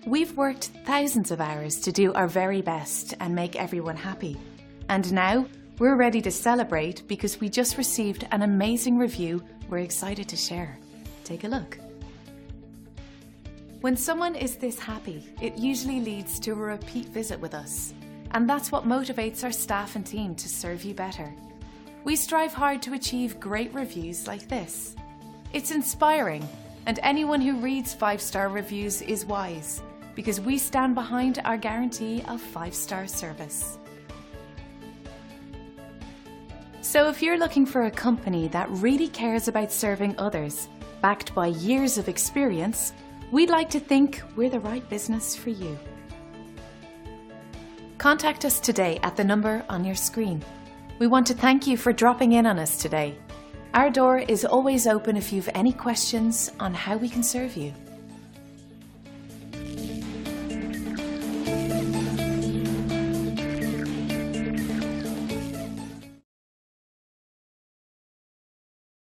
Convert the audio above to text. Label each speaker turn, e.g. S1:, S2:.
S1: We've worked thousands of hours to do our very best and make everyone happy. And now we're ready to celebrate because we just received an amazing review we're excited to share. Take a look. When someone is this happy, it usually leads to a repeat visit with us. And that's what motivates our staff and team to serve you better. We strive hard to achieve great reviews like this. It's inspiring, and anyone who reads 5-star reviews is wise, because we stand behind our guarantee of 5-star service. So if you're looking for a company that really cares about serving others, backed by years of experience, we'd like to think we're the right business for you. Contact us today at the number on your screen. We want to thank you for dropping in on us today. Our door is always open if you've any questions on how we can serve you.